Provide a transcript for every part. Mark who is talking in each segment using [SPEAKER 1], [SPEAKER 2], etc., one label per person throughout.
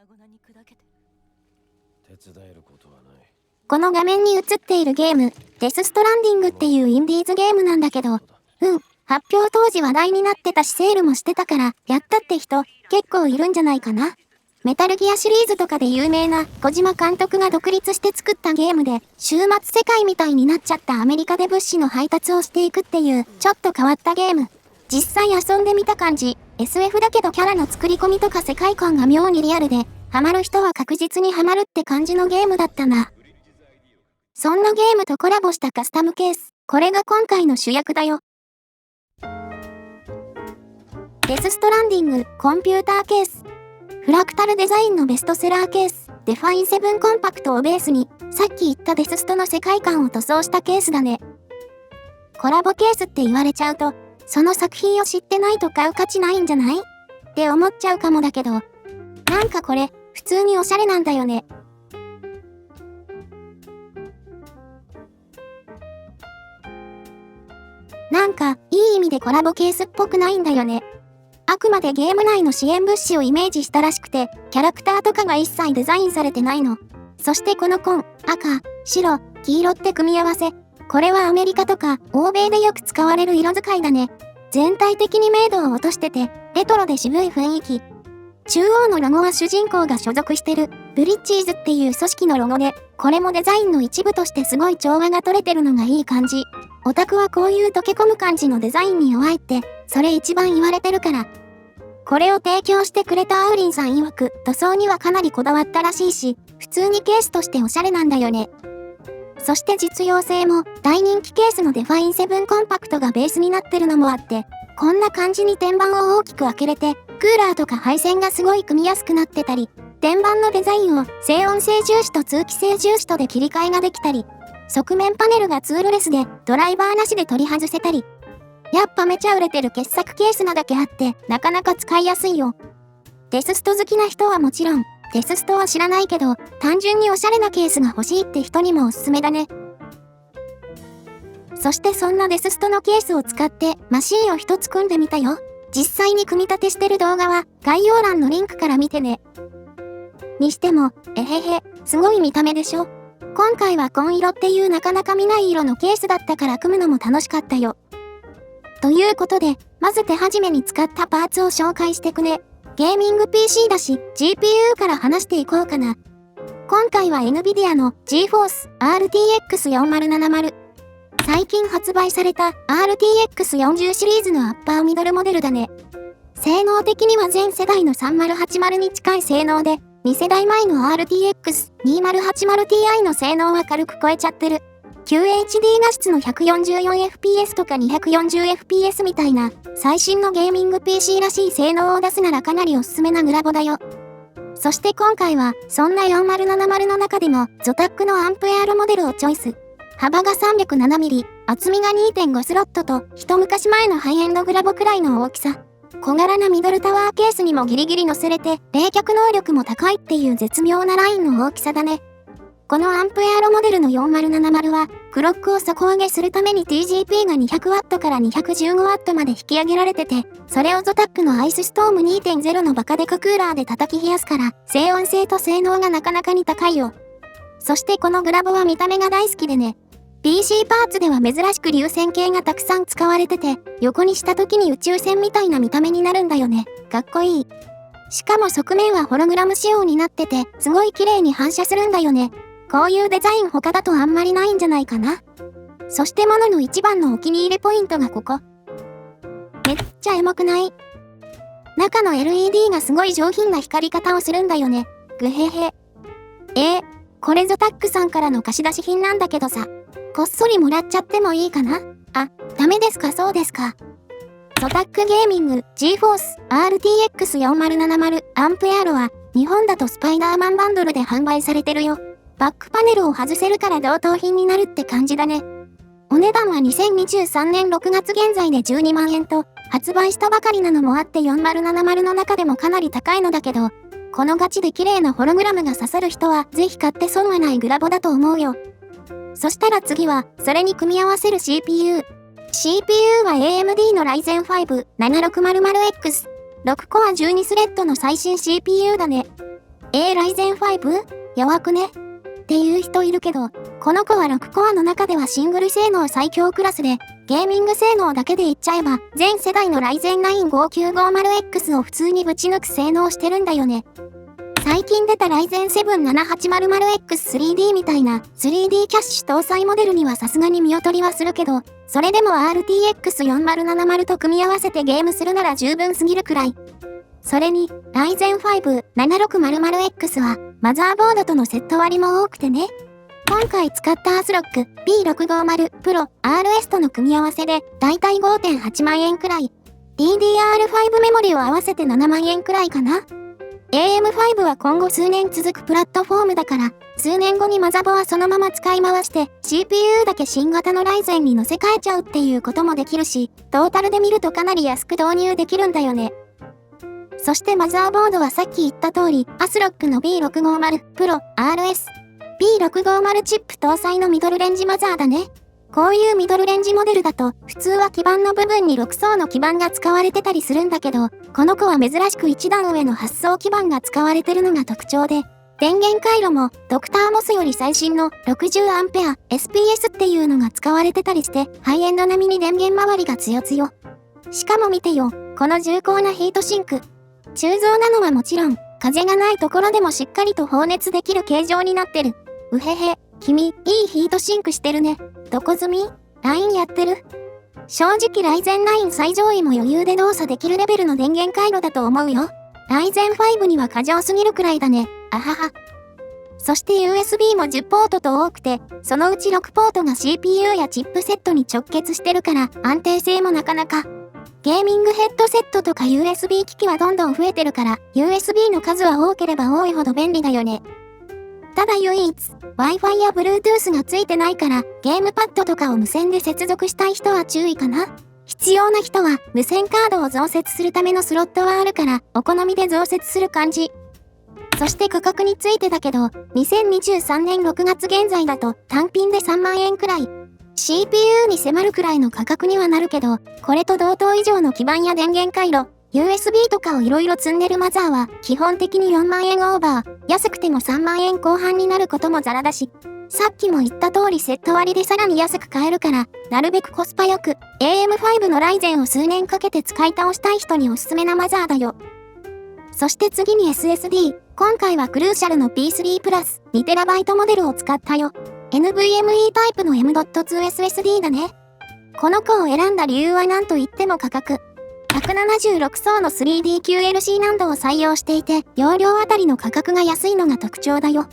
[SPEAKER 1] 手伝えることはない。
[SPEAKER 2] この画面に映っているゲーム、デスストランディングっていうインディーズゲームなんだけど、発表当時話題になってたしセールもしてたから、やったって人、結構いるんじゃないかな。メタルギアシリーズとかで有名な小島監督が独立して作ったゲームで、終末世界みたいになっちゃったアメリカで物資の配達をしていくっていう、ちょっと変わったゲーム。実際遊んでみた感じ、SF だけどキャラの作り込みとか世界観が妙にリアルで、ハマる人は確実にハマるって感じのゲームだったな。そんなゲームとコラボしたカスタムケース、これが今回の主役だよ。デスストランディングコンピューターケース。フラクタルデザインのベストセラーケース、デファイン7コンパクトをベースに、さっき言ったデスストの世界観を塗装したケースだね。コラボケースって言われちゃうと、その作品を知ってないと買う価値ないんじゃない？って思っちゃうかもだけど、なんかこれ、普通におしゃれなんだよね。なんか、いい意味でコラボケースっぽくないんだよね。あくまでゲーム内の支援物資をイメージしたらしくて、キャラクターとかが一切デザインされてないの。そしてこの紺、赤、白、黄色って組み合わせ。これはアメリカとか欧米でよく使われる色使いだね。全体的に明度を落としてて、レトロで渋い雰囲気。中央のロゴは主人公が所属してる、ブリッジーズっていう組織のロゴで、これもデザインの一部としてすごい調和が取れてるのがいい感じ。オタクはこういう溶け込む感じのデザインに弱いって、それ一番言われてるから。これを提供してくれたアウリンさん曰く、塗装にはかなりこだわったらしいし、普通にケースとしておしゃれなんだよね。そして実用性も、大人気ケースのデファイン7コンパクトがベースになってるのもあって、こんな感じに天板を大きく開けれて、クーラーとか配線がすごい組みやすくなってたり、天板のデザインを静音性重視と通気性重視とで切り替えができたり、側面パネルがツールレスでドライバーなしで取り外せたり、やっぱめちゃ売れてる傑作ケースなだけあってなかなか使いやすいよ。デススト好きな人はもちろん、デスストは知らないけど、単純におしゃれなケースが欲しいって人にもおすすめだね。そしてそんなデスストのケースを使ってマシーンを一つ組んでみたよ。実際に組み立てしてる動画は概要欄のリンクから見てね。にしても、すごい見た目でしょ。今回は紺色っていうなかなか見ない色のケースだったから組むのも楽しかったよ。ということで、まず手始めに使ったパーツを紹介してくね。ゲーミング PC だし、GPU から話していこうかな。今回は NVIDIA の GeForce RTX 4070。最近発売された RTX 40シリーズのアッパーミドルモデルだね。性能的には前世代の3080に近い性能で、2世代前の RTX 2080Ti の性能は軽く超えちゃってる。QHD 画質の 144fps とか 240fps みたいな最新のゲーミング PC らしい性能を出すならかなりおすすめなグラボだよ。そして今回はそんな4070の中でも ZOTAC のアンプエアロモデルをチョイス。幅が 307mm、厚みが 2.5 スロットと一昔前のハイエンドグラボくらいの大きさ。小柄なミドルタワーケースにもギリギリ乗せれて冷却能力も高いっていう絶妙なラインの大きさだね。このアンプエアロモデルの4070は、クロックを底上げするために TGP が 200W から 215W まで引き上げられてて、それを ZOTAC のアイスストーム 2.0 のバカデカクーラーで叩き冷やすから、静音性と性能がなかなかに高いよ。そしてこのグラボは見た目が大好きでね。PC パーツでは珍しく流線形がたくさん使われてて、横にした時に宇宙船みたいな見た目になるんだよね。かっこいい。しかも側面はホログラム仕様になってて、すごい綺麗に反射するんだよね。こういうデザイン他だとあんまりないんじゃないかな。そしてモノの一番のお気に入りポイントがここ。めっちゃエモくない？中の LED がすごい上品な光り方をするんだよね。ぐへへ。これZOTACさんからの貸し出し品なんだけどさ。こっそりもらっちゃってもいいかな？あ、ダメですか？そうですか。ZOTAC ゲーミング GeForce RTX 4070アンプエアロは日本だとスパイダーマンバンドルで販売されてるよ。バックパネルを外せるから同等品になるって感じだね。お値段は2023年6月現在で12万円と、発売したばかりなのもあって4070の中でもかなり高いのだけど、このガチで綺麗なホログラムが刺さる人はぜひ買って損はないグラボだと思うよ。そしたら次は、それに組み合わせる CPU。CPU は AMD の Ryzen 5 7600X。6コア12スレッドの最新 CPU だね。Ryzen 5? 弱くねっていう人いるけど、この子は6コアの中ではシングル性能最強クラスで、ゲーミング性能だけで言っちゃえば、全世代の Ryzen 9 5950X を普通にぶち抜く性能してるんだよね。最近出た Ryzen 7 7800X3D みたいな 3D キャッシュ搭載モデルにはさすがに見劣りはするけど、それでも RTX4070 と組み合わせてゲームするなら十分すぎるくらい。それに、Ryzen 5 7600X は、マザーボードとのセット割も多くてね。今回使ったASRock B650 Pro RS との組み合わせで、だいたい 5.8 万円くらい。DDR5 メモリを合わせて7万円くらいかな。AM5 は今後数年続くプラットフォームだから、数年後にマザボはそのまま使い回して、CPU だけ新型の Ryzen に乗せ替えちゃうっていうこともできるし、トータルで見るとかなり安く導入できるんだよね。そしてマザーボードはさっき言った通り、ASRockの B650 Pro RS。B650 チップ搭載のミドルレンジマザーだね。こういうミドルレンジモデルだと、普通は基板の部分に6層の基板が使われてたりするんだけど、この子は珍しく一段上の8層基板が使われてるのが特徴で、電源回路もドクターモスより最新の 60A SPS っていうのが使われてたりして、ハイエンド並みに電源周りが強強。しかも見てよ、この重厚なヒートシンク。鋳造なのはもちろん、風がないところでもしっかりと放熱できる形状になってる。うへへ、君、いいヒートシンクしてるね。どこ済み？ LINE やってる？正直 Ryzen 9最上位も余裕で動作できるレベルの電源回路だと思うよ。Ryzen 5には過剰すぎるくらいだね。あはは。そして USB も10ポートと多くて、そのうち6ポートが CPU やチップセットに直結してるから安定性もなかなか。ゲーミングヘッドセットとか USB 機器はどんどん増えてるから、USB の数は多ければ多いほど便利だよね。ただ唯一、Wi-Fi や Bluetooth がついてないから、ゲームパッドとかを無線で接続したい人は注意かな。必要な人は、無線カードを増設するためのスロットはあるから、お好みで増設する感じ。そして価格についてだけど、2023年6月現在だと単品で3万円くらい。CPU に迫るくらいの価格にはなるけど、これと同等以上の基板や電源回路、USB とかをいろいろ積んでるマザーは基本的に4万円オーバー、安くても3万円後半になることもザラだし、さっきも言った通りセット割でさらに安く買えるから、なるべくコスパよく AM5 の Ryzen を数年かけて使い倒したい人におすすめなマザーだよ。そして次に SSD、今回はクルーシャルの P3 プラス 2TB モデルを使ったよ。NVMe タイプの M.2 SSD だね。この子を選んだ理由は何と言っても価格。176層の 3D QLC 難度を採用していて、容量あたりの価格が安いのが特徴だよ。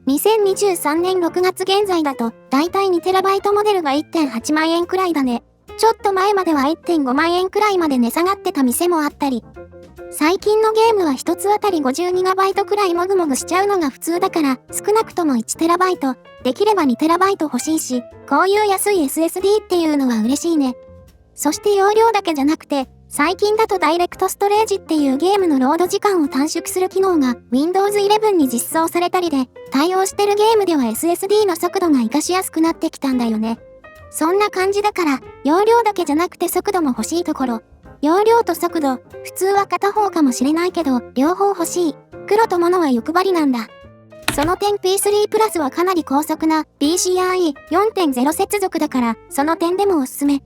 [SPEAKER 2] 2023年6月現在だと、だいたい 2TB モデルが 1.8 万円くらいだね。ちょっと前までは 1.5 万円くらいまで値下がってた店もあったり。最近のゲームは一つあたり 50GB くらいもぐもぐしちゃうのが普通だから、少なくとも 1TB、できれば 2TB 欲しいし、こういう安い SSD っていうのは嬉しいね。そして容量だけじゃなくて、最近だとダイレクトストレージっていうゲームのロード時間を短縮する機能が Windows 11に実装されたりで、対応してるゲームでは SSD の速度が活かしやすくなってきたんだよね。そんな感じだから、容量だけじゃなくて速度も欲しいところ。容量と速度、普通は片方かもしれないけど、両方欲しい。黒とモノは欲張りなんだ。その点 P3 プラスはかなり高速な PCIe 4.0 接続だから、その点でもおすすめ。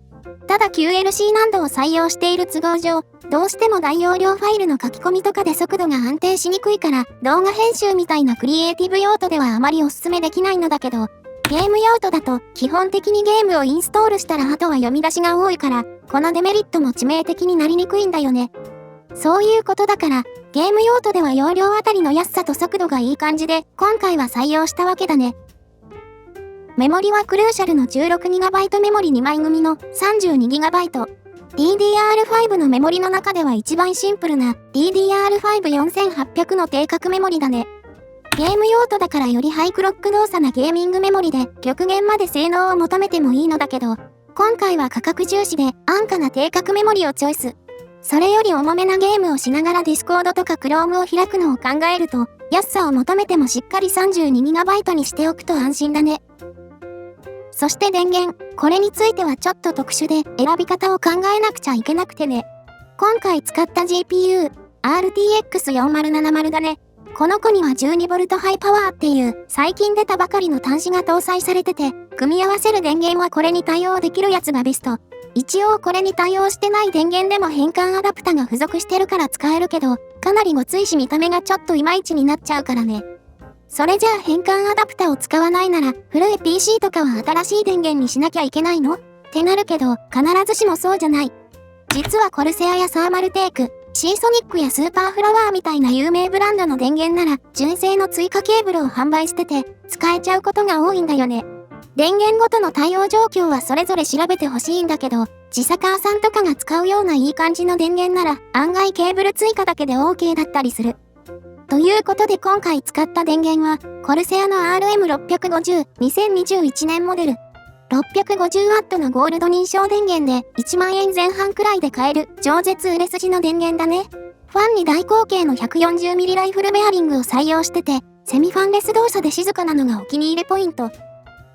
[SPEAKER 2] ただ QLC 難度を採用している都合上、どうしても大容量ファイルの書き込みとかで速度が安定しにくいから、動画編集みたいなクリエイティブ用途ではあまりおすすめできないのだけど、ゲーム用途だと基本的にゲームをインストールしたらあとは読み出しが多いから、このデメリットも致命的になりにくいんだよね。そういうことだから、ゲーム用途では容量あたりの安さと速度がいい感じで、今回は採用したわけだね。メモリはクルーシャルの 16GB メモリ2枚組の 32GB。DDR5 のメモリの中では一番シンプルな DDR5-4800 の低角メモリだね。ゲーム用途だからよりハイクロック動作なゲーミングメモリで極限まで性能を求めてもいいのだけど、今回は価格重視で安価な低角メモリをチョイス。それより重めなゲームをしながら Discord とか Chrome を開くのを考えると、安さを求めてもしっかり 32GB にしておくと安心だね。そして電源、これについてはちょっと特殊で選び方を考えなくちゃいけなくてね。今回使った GPU、RTX 4070だね。この子には 12V ハイパワーっていう最近出たばかりの端子が搭載されてて、組み合わせる電源はこれに対応できるやつがベスト。一応これに対応してない電源でも変換アダプタが付属してるから使えるけど、かなりごついし見た目がちょっといまいちになっちゃうからね。それじゃあ変換アダプタを使わないなら、古い PC とかは新しい電源にしなきゃいけないの？ってなるけど、必ずしもそうじゃない。実はコルセアやサーマルテーク、シーソニックやスーパーフラワーみたいな有名ブランドの電源なら、純正の追加ケーブルを販売してて、使えちゃうことが多いんだよね。電源ごとの対応状況はそれぞれ調べてほしいんだけど、自サカーさんとかが使うようないい感じの電源なら、案外ケーブル追加だけで OK だったりする。ということで今回使った電源は、コルセアの RM650、2021年モデル。650W のゴールド認証電源で1万円前半くらいで買える超絶売れ筋の電源だね。ファンに大口径の 140mm ライフルベアリングを採用してて、セミファンレス動作で静かなのがお気に入りポイント。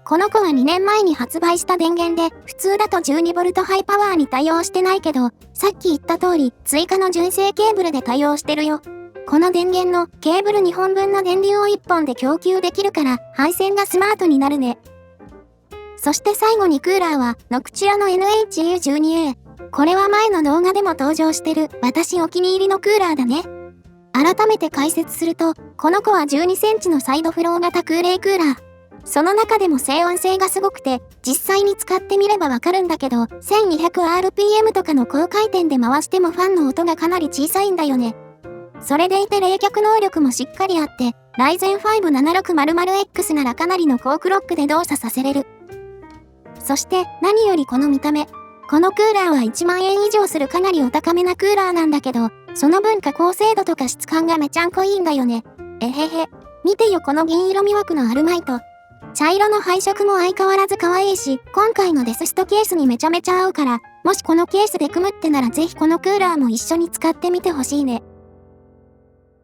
[SPEAKER 2] この子は2年前に発売した電源で、普通だと 12V ハイパワーに対応してないけど、さっき言った通り、追加の純正ケーブルで対応してるよ。この電源のケーブル2本分の電流を1本で供給できるから、配線がスマートになるね。そして最後にクーラーは、ノクチュアの NHU12A。これは前の動画でも登場してる、私お気に入りのクーラーだね。改めて解説すると、この子は12センチのサイドフロー型空冷クーラー。その中でも静音性がすごくて、実際に使ってみればわかるんだけど、1200rpm とかの高回転で回してもファンの音がかなり小さいんだよね。それでいて冷却能力もしっかりあって、Ryzen 5 7600X ならかなりの高クロックで動作させれる。そして何よりこの見た目。このクーラーは1万円以上するかなりお高めなクーラーなんだけど、その分加工精度とか質感がめちゃんこいいんだよね。えへへ。見てよこの銀色魅惑のアルマイト。茶色の配色も相変わらず可愛いし、今回のデスストケースにめちゃめちゃ合うから、もしこのケースで組むってならぜひこのクーラーも一緒に使ってみてほしいね。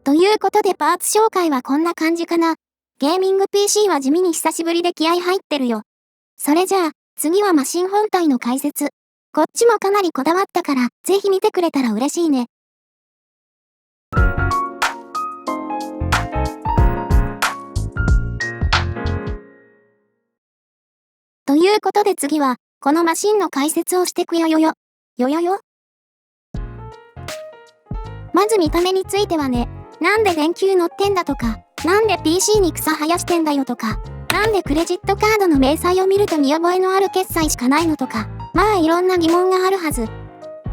[SPEAKER 2] ということでパーツ紹介はこんな感じかな。ゲーミング PC は地味に久しぶりで気合入ってるよ。それじゃあ、次はマシン本体の解説。こっちもかなりこだわったから、ぜひ見てくれたら嬉しいね。ということで次は、このマシンの解説をしてくよよよ。よよよ。まず見た目についてはね、なんで電球乗ってんだとか、なんで PC に草生やしてんだよとか、なんでクレジットカードの明細を見ると見覚えのある決済しかないのとか、まあいろんな疑問があるはず。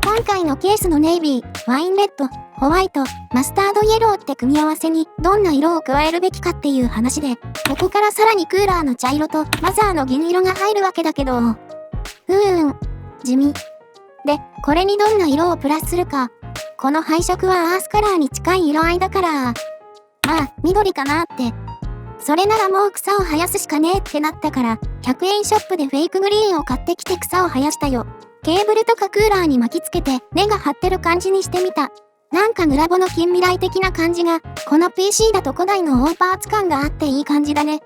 [SPEAKER 2] 今回のケースのネイビー、ワインレッド、ホワイト、マスタードイエローって組み合わせにどんな色を加えるべきかっていう話で、ここからさらにクーラーの茶色とマザーの銀色が入るわけだけど、地味。で、これにどんな色をプラスするか。この配色はアースカラーに近い色合いだから、まあ、緑かなって。それならもう草を生やすしかねえってなったから、100円ショップでフェイクグリーンを買ってきて草を生やしたよ。ケーブルとかクーラーに巻きつけて根が張ってる感じにしてみた。なんかグラボの近未来的な感じが、この PC だと古代のオーパーツ感があっていい感じだね。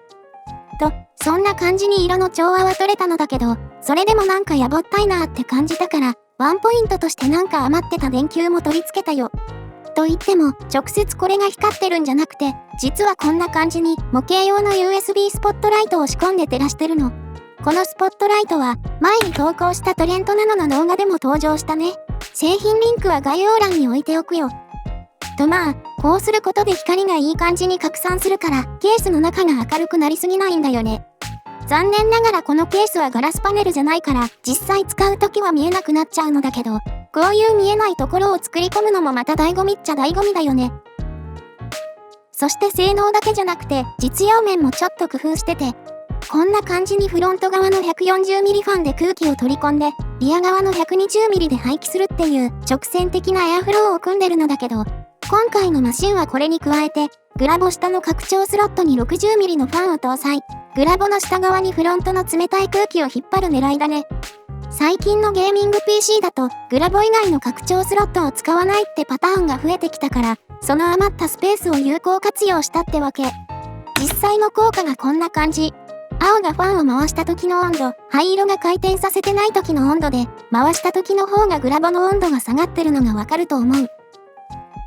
[SPEAKER 2] と、そんな感じに色の調和は取れたのだけど、それでもなんかやぼったいなーって感じたから、ワンポイントとしてなんか余ってた電球も取り付けたよ。と言っても、直接これが光ってるんじゃなくて、実はこんな感じに模型用の USB スポットライトを仕込んで照らしてるの。このスポットライトは、前に投稿したトレントナノの動画でも登場したね。製品リンクは概要欄に置いておくよ。とまあ、こうすることで光がいい感じに拡散するから、ケースの中が明るくなりすぎないんだよね。残念ながらこのケースはガラスパネルじゃないから、実際使うときは見えなくなっちゃうのだけど、こういう見えないところを作り込むのもまた醍醐味っちゃ醍醐味だよね。そして性能だけじゃなくて、実用面もちょっと工夫してて、こんな感じにフロント側の 140mm ファンで空気を取り込んで、リア側の 120mm で排気するっていう直線的なエアフローを組んでるのだけど、今回のマシンはこれに加えて、グラボ下の拡張スロットに 60mm のファンを搭載。グラボの下側にフロントの冷たい空気を引っ張る狙いだね。最近のゲーミング PC だと、グラボ以外の拡張スロットを使わないってパターンが増えてきたから、その余ったスペースを有効活用したってわけ。実際の効果がこんな感じ。青がファンを回した時の温度、灰色が回転させてない時の温度で、回した時の方がグラボの温度が下がってるのがわかると思う。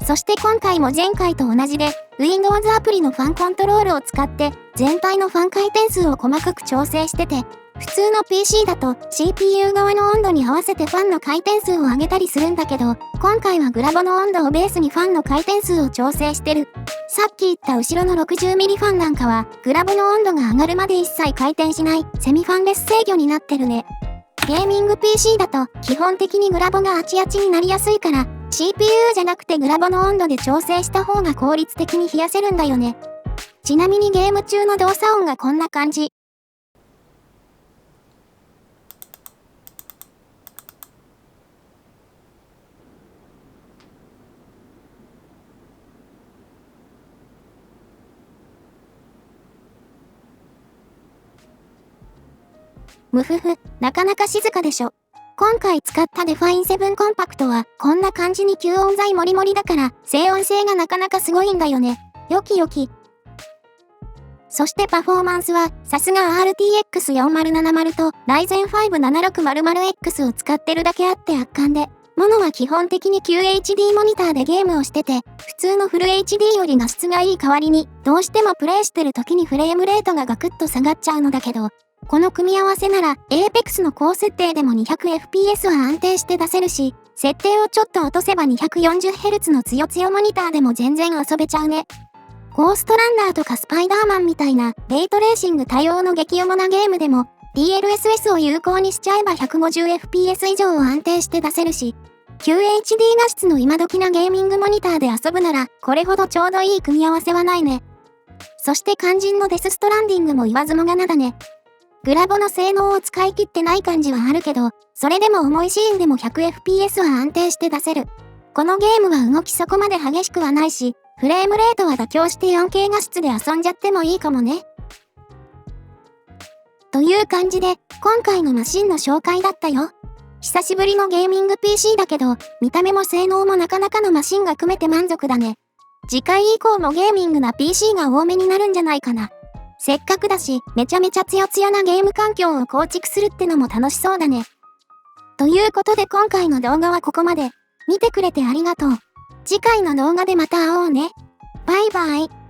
[SPEAKER 2] そして今回も前回と同じで、Windows アプリのファンコントロールを使って全体のファン回転数を細かく調整してて、普通の PC だと CPU 側の温度に合わせてファンの回転数を上げたりするんだけど、今回はグラボの温度をベースにファンの回転数を調整してる。さっき言った後ろの 60mm ファンなんかは、グラボの温度が上がるまで一切回転しないセミファンレス制御になってるね。ゲーミング PC だと基本的にグラボがあちあちになりやすいから、CPU じゃなくてグラボの温度で調整した方が効率的に冷やせるんだよね。ちなみにゲーム中の動作音がこんな感じ。むふふ、なかなか静かでしょ。今回使ったデファイン7コンパクトはこんな感じに吸音材もりもりだから静音性がなかなかすごいんだよね。よきよき。そしてパフォーマンスはさすが RTX4070 と Ryzen 5 7600X を使ってるだけあって圧巻で、モノは基本的に QHD モニターでゲームをしてて、普通のフル HD より画質がいい代わりにどうしてもプレイしてる時にフレームレートがガクッと下がっちゃうのだけど、この組み合わせなら Apex の高設定でも 200fps は安定して出せるし、設定をちょっと落とせば 240Hz のつよつよモニターでも全然遊べちゃうね。ゴーストランナーとかスパイダーマンみたいなレイトレーシング対応の激重なゲームでも DLSS を有効にしちゃえば 150fps 以上を安定して出せるし、QHD 画質の今時なゲーミングモニターで遊ぶならこれほどちょうどいい組み合わせはないね。そして肝心のデスストランディングも言わずもがなだね。グラボの性能を使い切ってない感じはあるけど、それでも重いシーンでも 100fps は安定して出せる。このゲームは動きそこまで激しくはないし、フレームレートは妥協して 4K 画質で遊んじゃってもいいかもね。という感じで、今回のマシンの紹介だったよ。久しぶりのゲーミング PC だけど、見た目も性能もなかなかのマシンが組めて満足だね。次回以降もゲーミングな PC が多めになるんじゃないかな。せっかくだし、めちゃめちゃつよつよなゲーム環境を構築するってのも楽しそうだね。ということで今回の動画はここまで。見てくれてありがとう。次回の動画でまた会おうね。バイバイ。